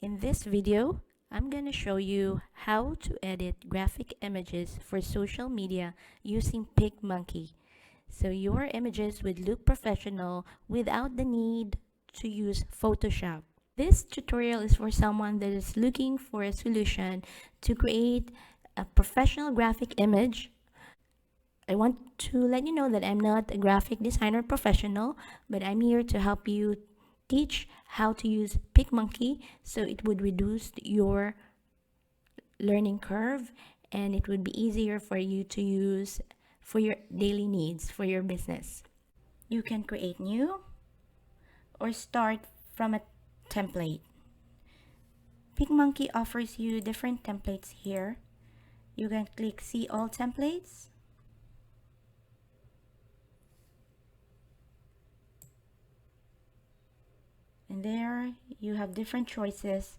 In this video, I'm going to show you how to edit graphic images for social media using PicMonkey. So your images would look professional without the need to use Photoshop. This tutorial is for someone that is looking for a solution to create a professional graphic image. I want to let you know that I'm not a graphic designer professional, but I'm here to help you teach how to use PicMonkey so it would reduce your learning curve and it would be easier for you to use for your daily needs for your business. You can create new or start from a template. PicMonkey offers you different templates here. You can click see all templates. And there you have different choices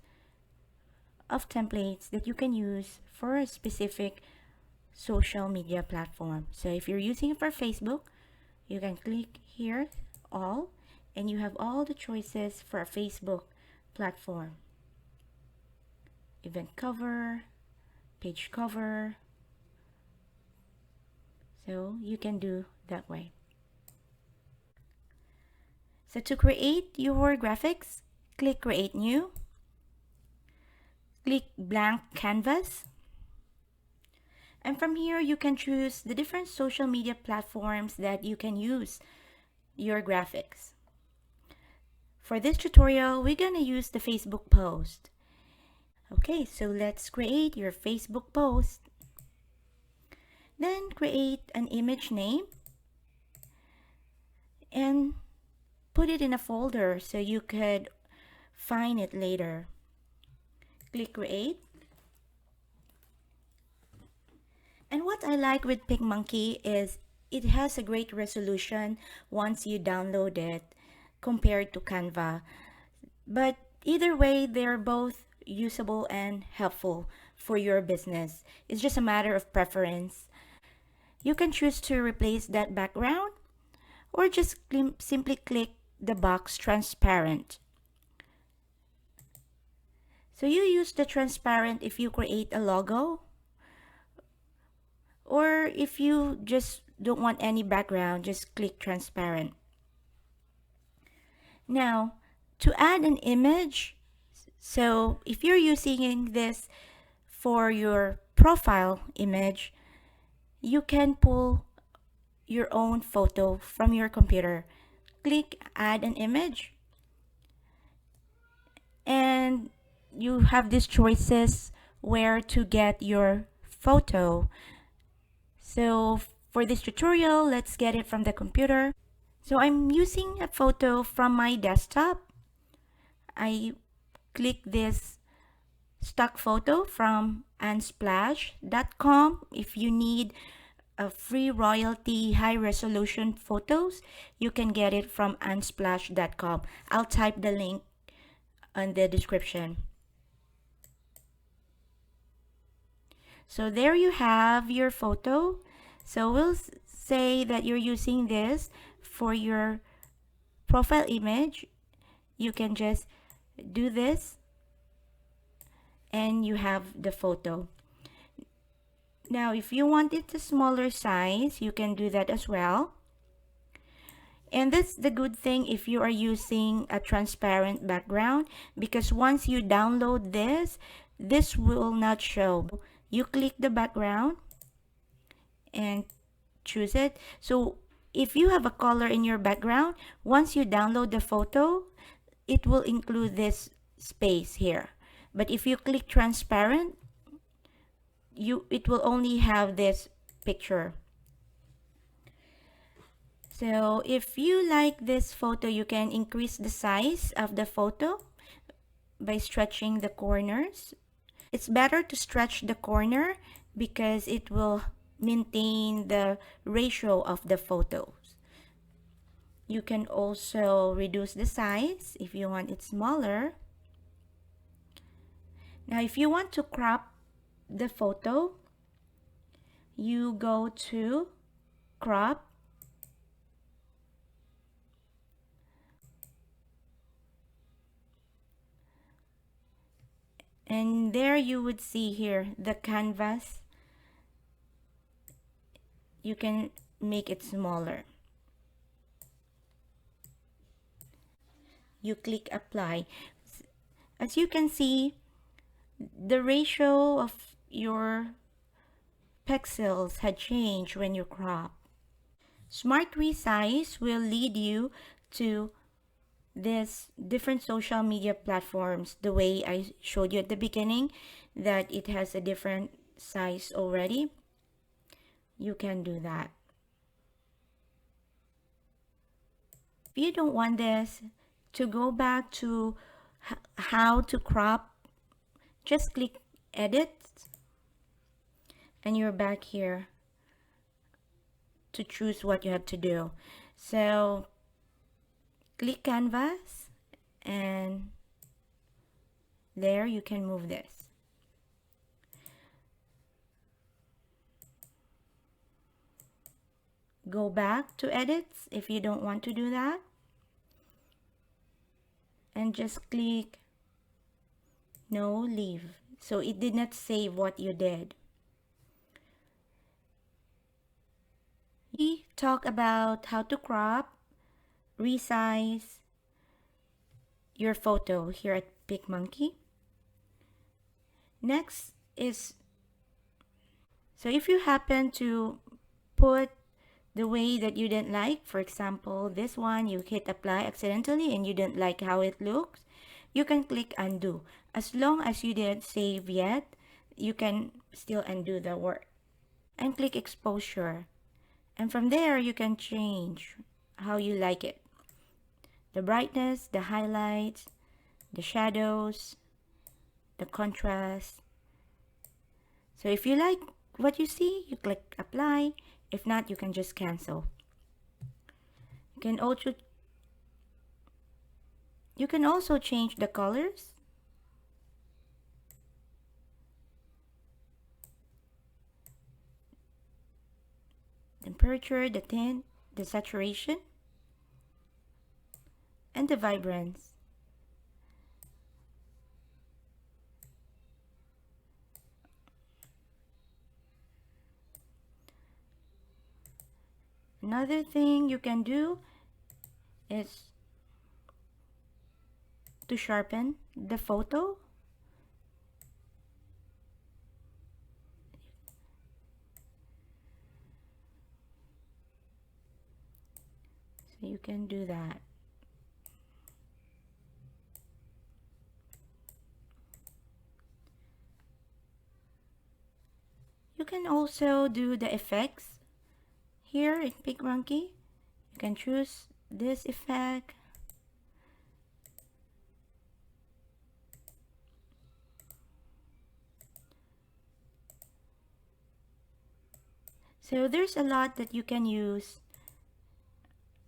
of templates that you can use for a specific social media platform. So if you're using it for Facebook, you can click here, all, and you have all the choices for a Facebook platform. Event cover, page cover. So you can do that way. So to create your graphics, click create new. Click blank canvas. And from here, you can choose the different social media platforms that you can use your graphics. For this tutorial, we're going to use the Facebook post. Okay, so let's create your Facebook post. Then create an image name and put it in a folder so you could find it later. Click create. And what I like with PicMonkey is it has a great resolution once you download it compared to Canva. But either way, they're both usable and helpful for your business. It's just a matter of preference. You can choose to replace that background or just simply click the box transparent. So you use the transparent if you create a logo, or if you just don't want any background, just click transparent. Now, to add an image, so if you're using this for your profile image, you can pull your own photo from your computer. Click add an image. And you have these choices where to get your photo. So for this tutorial, let's get it from the computer. So I'm using a photo from my desktop. I click this stock photo from unsplash.com. If you need a free royalty high resolution photos, you can get it from unsplash.com. I'll type the link in the description. So there you have your photo. So we'll say that you're using this for your profile image. You can just do this and you have the photo. Now, if you want it a smaller size, you can do that as well. And that's the good thing if you are using a transparent background, because once you download this will not show. You click the background and choose it. So if you have a color in your background, once you download the photo, it will include this space here. But if you click transparent, it will only have this picture. So if you like this photo, you can increase the size of the photo by stretching the corners. It's better to stretch the corner because it will maintain the ratio of the photos. You can also reduce the size if you want it smaller. Now, if you want to crop the photo, you go to crop. And there you would see here the canvas. You can make it smaller. You click apply. As you can see, the ratio of your pixels had changed when you crop. Smart resize will lead you to this different social media platforms the way I showed you at the beginning, that it has a different size already. You can do that. If you don't want this to go back to how to crop, just click edit and you're back here to choose what you have to do. So click canvas and there you can move this. Go back to edits if you don't want to do that, and just click no, leave. So it did not save what you did. We talk about how to crop, resize your photo here at PicMonkey. Next is, so if you happen to put the way that you didn't like, for example, this one, you hit apply accidentally and you didn't like how it looks, you can click undo. As long as you didn't save yet, you can still undo the work. And click exposure. And from there, you can change how you like it. The brightness, the highlights, the shadows, the contrast. So if you like what you see, you click apply. If not, you can just cancel. You can also change the colors. Temperature, the tint, the saturation, and the vibrance. Another thing you can do is to sharpen the photo. So you can do that. You can also do the effects here in PicMonkey. You can choose this effect. So there's a lot that you can use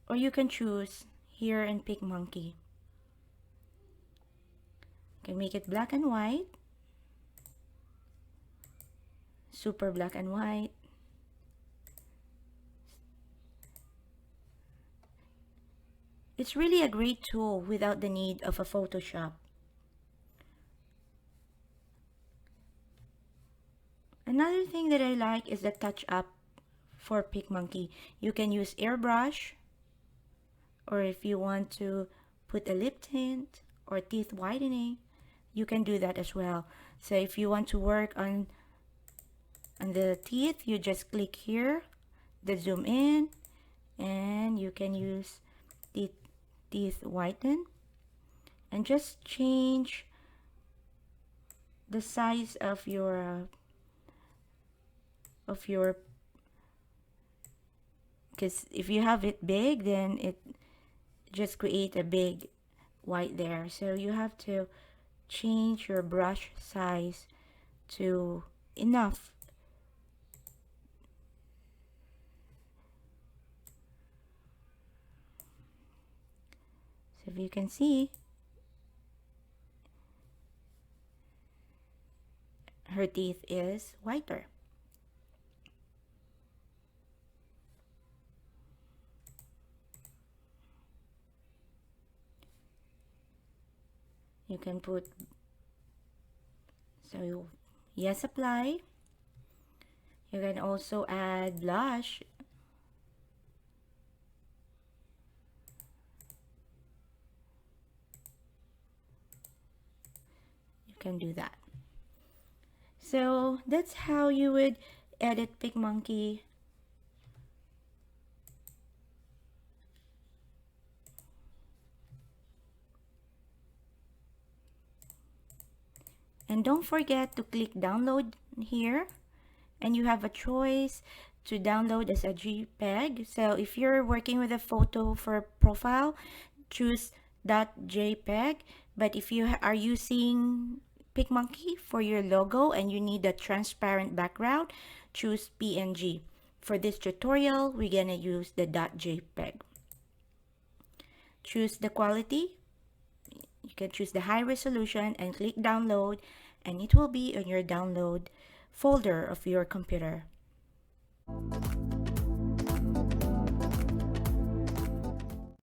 or you can choose here in PicMonkey. You can make it black and white, super black and white. It's really a great tool without the need of a Photoshop. Another thing that I like is the touch up for PicMonkey. You can use airbrush, or if you want to put a lip tint or teeth whitening, you can do that as well. So if you want to work on the teeth, you just click here, the zoom in, and you can use teeth whiten and just change the size of your because if you have it big, then it just create a big white there. So you have to change your brush size to enough. So if you can see, her teeth is whiter. You can put So yes, apply. You can also add blush. You can do that. So that's how you would edit PicMonkey. And don't forget to click download here, and you have a choice to download as a JPEG. So if you're working with a photo for profile, choose .jpeg. But if you are using PicMonkey for your logo and you need a transparent background, choose PNG. For this tutorial, we're gonna use the .jpeg. Choose the quality. You can choose the high resolution and click download, and it will be on your download folder of your computer.